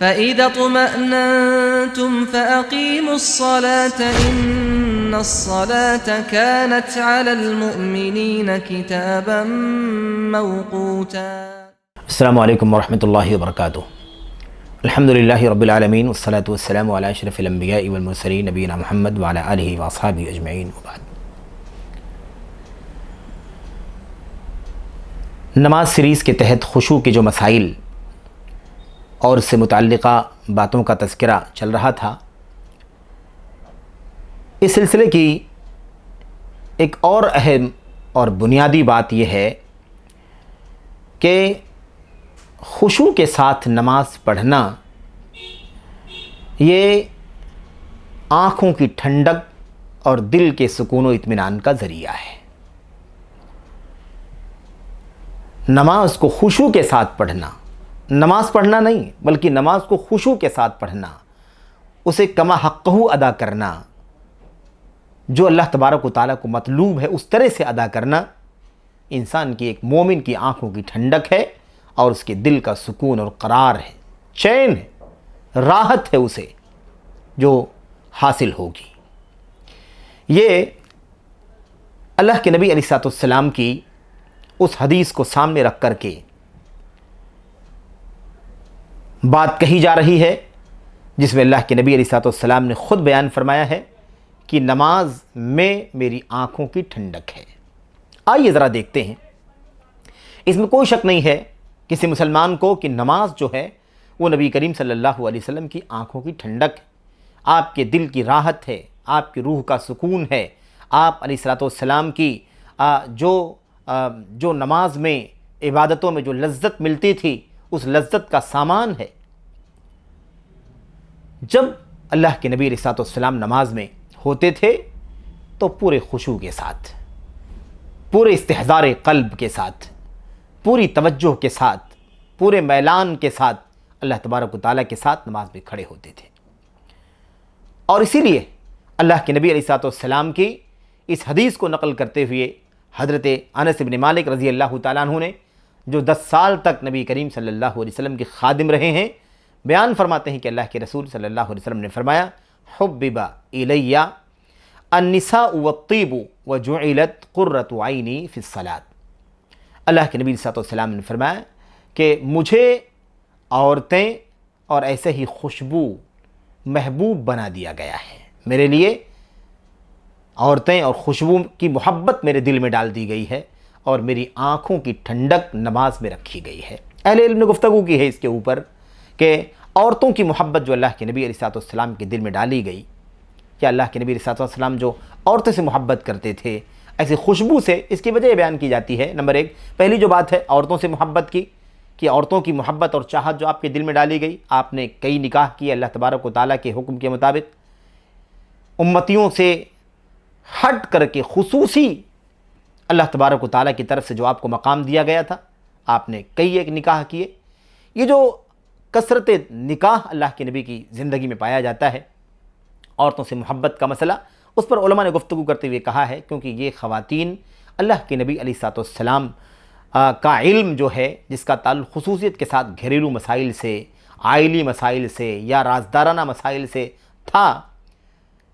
فَإِذَا اطْمَأْنَنْتُمْ فَأَقِيمُوا الصَّلَاةَ إِنَّ الصَّلَاةَ كَانَتْ عَلَى الْمُؤْمِنِينَ كِتَابًا مَوْقُوتًا۔ السلام علیکم ورحمۃ اللہ وبرکاتہ۔ الحمد للہ رب العالمین والصلاة والسلام علی اشرف الانبیاء والمرسلین نبینا محمد وعلی آلہ واصحابہ اجمعین وبعد۔ نماز سیریز کے تحت خشوع کے جو مسائل اور اس سے متعلقہ باتوں کا تذکرہ چل رہا تھا، اس سلسلے کی ایک اور اہم اور بنیادی بات یہ ہے کہ خشوع کے ساتھ نماز پڑھنا یہ آنکھوں کی ٹھنڈک اور دل کے سکون و اطمینان کا ذریعہ ہے۔ نماز کو خشوع کے ساتھ پڑھنا، نماز پڑھنا نہیں بلکہ نماز کو خشوع کے ساتھ پڑھنا، اسے کما حقہ ادا کرنا، جو اللہ تبارک و تعالیٰ کو مطلوب ہے اس طرح سے ادا کرنا، انسان کی ایک مومن کی آنکھوں کی ٹھنڈک ہے اور اس کے دل کا سکون اور قرار ہے، چین ہے، راحت ہے اسے جو حاصل ہوگی۔ یہ اللہ کے نبی علیہ الصلوۃ والسلام کی اس حدیث کو سامنے رکھ کر کے بات کہی جا رہی ہے، جس میں اللہ کے نبی علیہ الصلوۃ والسلام نے خود بیان فرمایا ہے کہ نماز میں میری آنکھوں کی ٹھنڈک ہے۔ آئیے ذرا دیکھتے ہیں۔ اس میں کوئی شک نہیں ہے کسی مسلمان کو کہ نماز جو ہے وہ نبی کریم صلی اللہ علیہ وسلم کی آنکھوں کی ٹھنڈک ہے، آپ کے دل کی راحت ہے، آپ کی روح کا سکون ہے، آپ علیہ الصلوۃ والسلام کی جو نماز میں عبادتوں میں جو لذت ملتی تھی اس لذت کا سامان ہے۔ جب اللہ کے نبی علیہ الصلوۃ والسلام نماز میں ہوتے تھے تو پورے خشوع کے ساتھ، پورے استحضار قلب کے ساتھ، پوری توجہ کے ساتھ، پورے میلان کے ساتھ اللہ تبارک و تعالیٰ کے ساتھ نماز میں کھڑے ہوتے تھے۔ اور اسی لیے اللہ کے نبی علیہ الصلوۃ والسلام کی اس حدیث کو نقل کرتے ہوئے حضرت انس بن مالک رضی اللہ تعالیٰ عنہ نے، جو 10 سال تک نبی کریم صلی اللہ علیہ وسلم کے خادم رہے ہیں، بیان فرماتے ہیں کہ اللہ کے رسول صلی اللہ علیہ وسلم نے فرمایا، حبب الی النساء والطیب وجعلت قرۃ عینی فی الصلاۃ۔ اللہ کے نبی صلی اللہ علیہ وسلم نے فرمایا کہ مجھے عورتیں اور ایسے ہی خوشبو محبوب بنا دیا گیا ہے، میرے لیے عورتیں اور خوشبو کی محبت میرے دل میں ڈال دی گئی ہے اور میری آنکھوں کی ٹھنڈک نماز میں رکھی گئی ہے۔ اہل علم نے گفتگو کی ہے اس کے اوپر کہ عورتوں کی محبت جو اللہ کے نبی علیہ الصلوۃ والسلام کے دل میں ڈالی گئی، کہ اللہ کے نبی علیہ الصلوۃ والسلام جو عورتوں سے محبت کرتے تھے ایسی خوشبو سے، اس کی وجہ بیان کی جاتی ہے۔ نمبر 1، پہلی جو بات ہے عورتوں سے محبت کی، کہ عورتوں کی محبت اور چاہت جو آپ کے دل میں ڈالی گئی، آپ نے کئی نکاح کیے اللہ تبارک و تعالیٰ کے حکم کے مطابق، امتیوں سے ہٹ کر کے خصوصی اللہ تبارک و تعالیٰ کی طرف سے جو آپ کو مقام دیا گیا تھا، آپ نے کئی ایک نکاح کیے۔ یہ جو کثرت نکاح اللہ کے نبی کی زندگی میں پایا جاتا ہے، عورتوں سے محبت کا مسئلہ، اس پر علماء نے گفتگو کرتے ہوئے کہا ہے کیونکہ یہ خواتین اللہ کے نبی علیہ الصلوۃ والسلام کا علم جو ہے، جس کا تعلق خصوصیت کے ساتھ گھریلو مسائل سے، عائلی مسائل سے یا رازدارانہ مسائل سے تھا،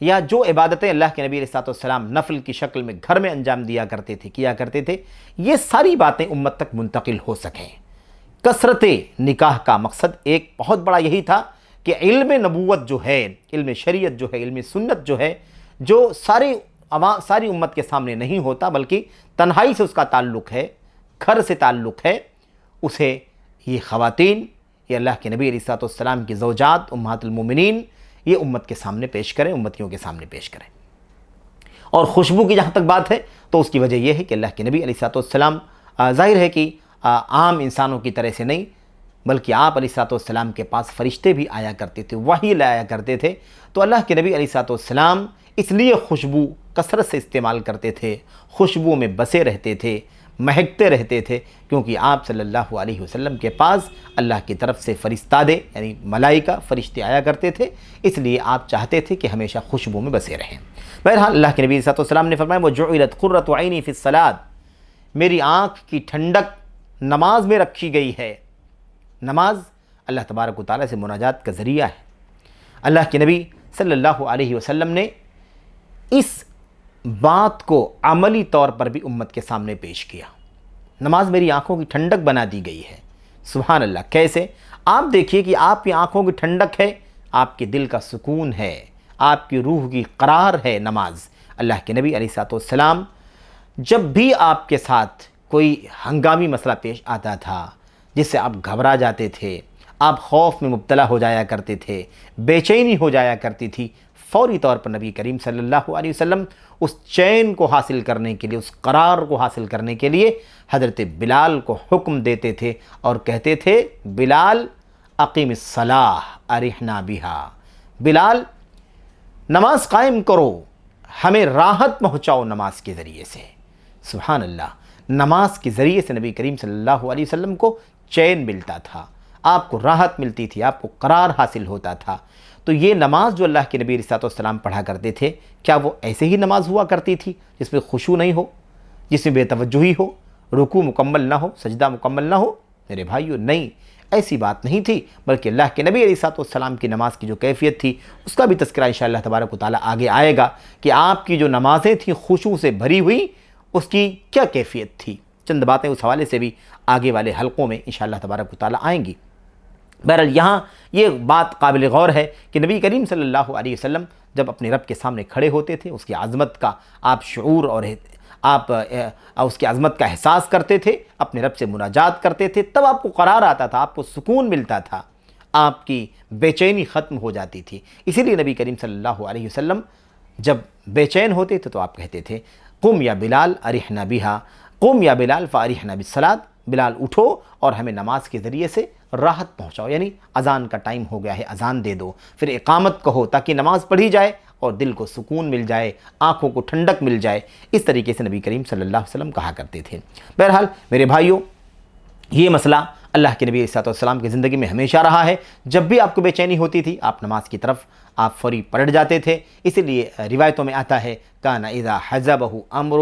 یا جو عبادتیں اللہ کے نبی علیہ الصلوۃ والسلام نفل کی شکل میں گھر میں انجام دیا کرتے تھے، کیا کرتے تھے، یہ ساری باتیں امت تک منتقل ہو سکیں۔ کثرت نکاح کا مقصد ایک بہت بڑا یہی تھا کہ علم نبوت جو ہے، علم شریعت جو ہے، علم سنت جو ہے، جو ساری امت کے سامنے نہیں ہوتا بلکہ تنہائی سے اس کا تعلق ہے، گھر سے تعلق ہے، اسے یہ خواتین، یہ اللہ کے نبی علیہ الصلوۃ والسلام کی زوجات امہات المومنین، یہ امت کے سامنے پیش کریں، امتیوں کے سامنے پیش کریں۔ اور خوشبو کی جہاں تک بات ہے تو اس کی وجہ یہ ہے کہ اللہ کے نبی علیہ الصلوۃ والسلام ظاہر ہے کہ عام انسانوں کی طرح سے نہیں بلکہ آپ علیہ الصلوۃ والسلام کے پاس فرشتے بھی آیا کرتے تھے، وحی لایا کرتے تھے، تو اللہ کے نبی علیہ الصلوۃ والسلام اس لیے خوشبو کثرت سے استعمال کرتے تھے، خوشبو میں بسے رہتے تھے، مہکتے رہتے تھے، کیونکہ آپ صلی اللہ علیہ وسلم کے پاس اللہ کی طرف سے فرستادے یعنی ملائکہ فرشتے آیا کرتے تھے، اس لیے آپ چاہتے تھے کہ ہمیشہ خوشبو میں بسے رہیں۔ بہرحال اللہ کے نبی صلی اللہ علیہ وسلم نے فرمایا وَجُعِلَتْ قُرَّةُ عَيْنِي فِي الصَّلَاةِ، میری آنکھ کی ٹھنڈک نماز میں رکھی گئی ہے۔ نماز اللہ تبارک و تعالیٰ سے مناجات کا ذریعہ ہے۔ اللہ کے نبی صلی اللہ علیہ وسلم نے اس بات کو عملی طور پر بھی امت کے سامنے پیش کیا۔ نماز میری آنکھوں کی ٹھنڈک بنا دی گئی ہے۔ سبحان اللہ، کیسے؟ آپ دیکھیے کہ آپ کی آنکھوں کی ٹھنڈک ہے، آپ کے دل کا سکون ہے، آپ کی روح کی قرار ہے نماز۔ اللہ کے نبی علیہ السلام جب بھی آپ کے ساتھ کوئی ہنگامی مسئلہ پیش آتا تھا جس سے آپ گھبرا جاتے تھے، آپ خوف میں مبتلا ہو جایا کرتے تھے، بے چینی ہو جایا کرتی تھی، فوری طور پر نبی کریم صلی اللہ علیہ وسلم اس چین کو حاصل کرنے کے لیے، اس قرار کو حاصل کرنے کے لیے حضرت بلال کو حکم دیتے تھے اور کہتے تھے، بلال اقیم الصلاۃ ارحنا بہا، بلال نماز قائم کرو، ہمیں راحت پہنچاؤ نماز کے ذریعے سے۔ سبحان اللہ، نماز کے ذریعے سے نبی کریم صلی اللہ علیہ وسلم کو چین ملتا تھا، آپ کو راحت ملتی تھی، آپ کو قرار حاصل ہوتا تھا۔ تو یہ نماز جو اللہ کے نبی علیہ السلام پڑھا کرتے تھے، کیا وہ ایسے ہی نماز ہوا کرتی تھی جس میں خشوع نہیں ہو، جس میں بے توجہی ہو، رکوع مکمل نہ ہو، سجدہ مکمل نہ ہو؟ میرے بھائیو، نہیں، ایسی بات نہیں تھی، بلکہ اللہ کے نبی علیہ السلام کی نماز کی جو کیفیت تھی اس کا بھی تذکرہ انشاءاللہ تبارک و تعالیٰ آگے آئے گا کہ آپ کی جو نمازیں تھیں خشوع سے بھری ہوئی، اس کی کیا کیفیت تھی۔ چند باتیں اس حوالے سے بھی آگے والے حلقوں میں انشاءاللہ تبارک و تعالیٰ آئیں گی۔ بہرحال یہاں یہ بات قابل غور ہے کہ نبی کریم صلی اللہ علیہ وسلم جب اپنے رب کے سامنے کھڑے ہوتے تھے، اس کی عظمت کا آپ شعور اور آپ اس کی عظمت کا احساس کرتے تھے، اپنے رب سے مناجات کرتے تھے، تب آپ کو قرار آتا تھا، آپ کو سکون ملتا تھا، آپ کی بے چینی ختم ہو جاتی تھی۔ اسی لیے نبی کریم صلی اللہ علیہ وسلم جب بے چین ہوتے تھے تو آپ کہتے تھے، قم یا بلال ارحنا بہا، قم یا بلال فارحنا بالصلاۃ، بلال اٹھو اور ہمیں نماز کے ذریعے سے راحت پہنچاؤ، یعنی اذان کا ٹائم ہو گیا ہے، اذان دے دو، پھر اقامت کہو تاکہ نماز پڑھی جائے اور دل کو سکون مل جائے، آنکھوں کو ٹھنڈک مل جائے۔ اس طریقے سے نبی کریم صلی اللہ علیہ وسلم کہا کرتے تھے۔ بہرحال میرے بھائیوں، یہ مسئلہ اللہ کے نبی علیہ السلام کی زندگی میں ہمیشہ رہا ہے۔ جب بھی آپ کو بے چینی ہوتی تھی، آپ نماز کی طرف آپ فوری پلٹ جاتے تھے۔ اسی لیے روایتوں میں آتا ہے، کان اذا حزبہ امر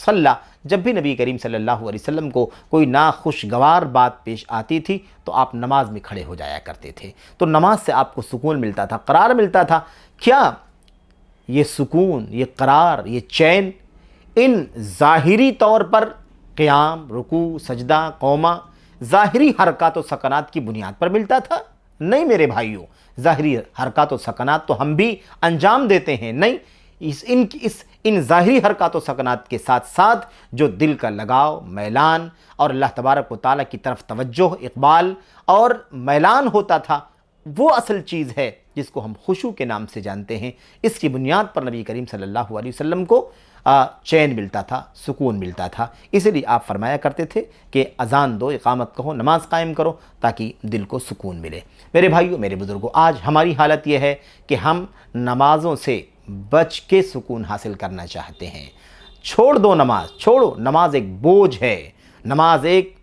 صلی، جب بھی نبی کریم صلی اللہ علیہ وسلم کو کوئی ناخوشگوار بات پیش آتی تھی تو آپ نماز میں کھڑے ہو جایا کرتے تھے۔ تو نماز سے آپ کو سکون ملتا تھا، قرار ملتا تھا۔ کیا یہ سکون، یہ قرار، یہ چین ان ظاہری طور پر قیام، رکوع، سجدہ، قومہ، ظاہری حرکات و سکنات کی بنیاد پر ملتا تھا؟ نہیں میرے بھائیوں، ظاہری حرکات و سکنات تو ہم بھی انجام دیتے ہیں، نہیں، ان ظاہری حرکات و سکنات کے ساتھ ساتھ جو دل کا لگاؤ، میلان اور اللہ تبارک و تعالیٰ کی طرف توجہ، اقبال اور میلان ہوتا تھا، وہ اصل چیز ہے جس کو ہم خشوع کے نام سے جانتے ہیں۔ اس کی بنیاد پر نبی کریم صلی اللہ علیہ وسلم کو چین ملتا تھا، سکون ملتا تھا۔ اسی لیے آپ فرمایا کرتے تھے کہ اذان دو، اقامت کہو، نماز قائم کرو تاکہ دل کو سکون ملے۔ میرے بھائیوں، میرے بزرگوں، آج ہماری حالت یہ ہے کہ ہم نمازوں سے بچ کے سکون حاصل کرنا چاہتے ہیں۔ چھوڑ دو نماز، چھوڑو، نماز ایک بوجھ ہے، نماز ایک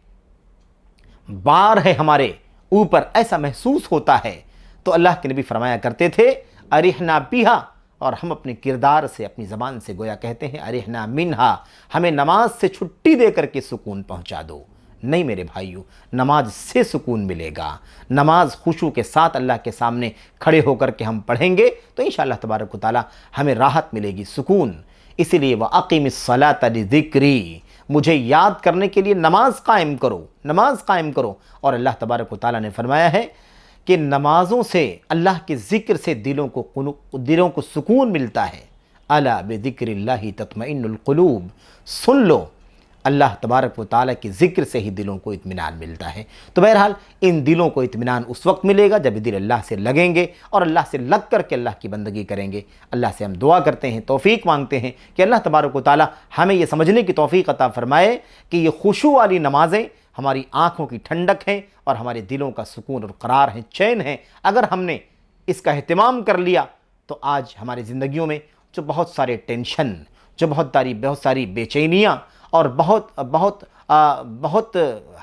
بار ہے ہمارے اوپر، ایسا محسوس ہوتا ہے۔ تو اللہ کے نبی فرمایا کرتے تھے، ارحنا بہا، اور ہم اپنے کردار سے، اپنی زبان سے گویا کہتے ہیں، ارحنا منہا، ہمیں نماز سے چھٹی دے کر کے سکون پہنچا دو۔ نہیں میرے بھائیو، نماز سے سکون ملے گا۔ نماز خشوع کے ساتھ اللہ کے سامنے کھڑے ہو کر کے ہم پڑھیں گے تو انشاءاللہ تبارک و تعالی ہمیں راحت ملے گی، سکون۔ اسی لیے وَأَقِمِ الصَّلَاةَ لِذِكْرِي، مجھے یاد کرنے کے لیے نماز قائم کرو، نماز قائم کرو۔ اور اللہ تبارک و تعالی نے فرمایا ہے کہ نمازوں سے، اللہ کے ذکر سے دلوں کو سکون ملتا ہے۔ الا بذکر اللہ تطمئن القلوب، سن لو، اللہ تبارک و تعالیٰ کے ذکر سے ہی دلوں کو اطمینان ملتا ہے۔ تو بہرحال ان دلوں کو اطمینان اس وقت ملے گا جب دل اللہ سے لگیں گے اور اللہ سے لگ کر کے اللہ کی بندگی کریں گے۔ اللہ سے ہم دعا کرتے ہیں، توفیق مانگتے ہیں کہ اللہ تبارک و تعالیٰ ہمیں یہ سمجھنے کی توفیق عطا فرمائے کہ یہ خشوع والی نمازیں ہماری آنکھوں کی ٹھنڈک ہیں اور ہمارے دلوں کا سکون اور قرار ہیں، چین ہیں۔ اگر ہم نے اس کا اہتمام کر لیا تو آج ہماری زندگیوں میں جو بہت سارے ٹینشن، جو بہت ساری بے چینیاں اور بہت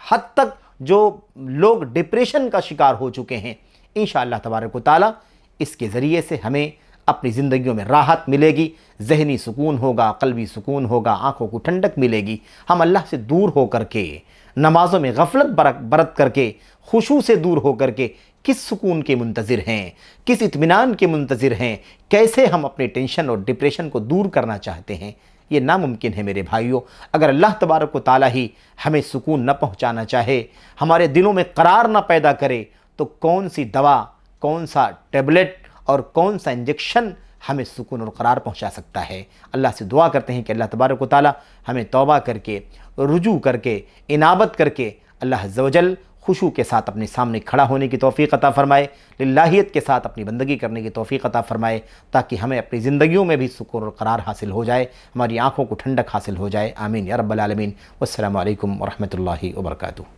حد تک جو لوگ ڈپریشن کا شکار ہو چکے ہیں، انشاءاللہ تبارک و تعالیٰ اس کے ذریعے سے ہمیں اپنی زندگیوں میں راحت ملے گی، ذہنی سکون ہوگا، قلبی سکون ہوگا، آنکھوں کو ٹھنڈک ملے گی۔ ہم اللہ سے دور ہو کر کے نمازوں میں غفلت برت کر کے، خشوع سے دور ہو کر کے کس سکون کے منتظر ہیں، کس اطمینان کے منتظر ہیں، کیسے ہم اپنے ٹینشن اور ڈپریشن کو دور کرنا چاہتے ہیں، یہ ناممکن ہے میرے بھائیوں۔ اگر اللہ تبارک و تعالیٰ ہی ہمیں سکون نہ پہنچانا چاہے، ہمارے دلوں میں قرار نہ پیدا کرے، تو کون سی دوا، کون سا ٹیبلٹ اور کون سا انجیکشن ہمیں سکون اور قرار پہنچا سکتا ہے؟ اللہ سے دعا کرتے ہیں کہ اللہ تبارک و تعالیٰ ہمیں توبہ کر کے، رجوع کر کے، انابت کر کے اللہ عز و جل خشوع کے ساتھ اپنے سامنے کھڑا ہونے کی توفیق عطا فرمائے، للہیت کے ساتھ اپنی بندگی کرنے کی توفیق عطا فرمائے، تاکہ ہمیں اپنی زندگیوں میں بھی سکون اور قرار حاصل ہو جائے، ہماری آنکھوں کو ٹھنڈک حاصل ہو جائے۔ آمین یا رب العالمین۔ والسلام علیکم ورحمۃ اللہ وبرکاتہ۔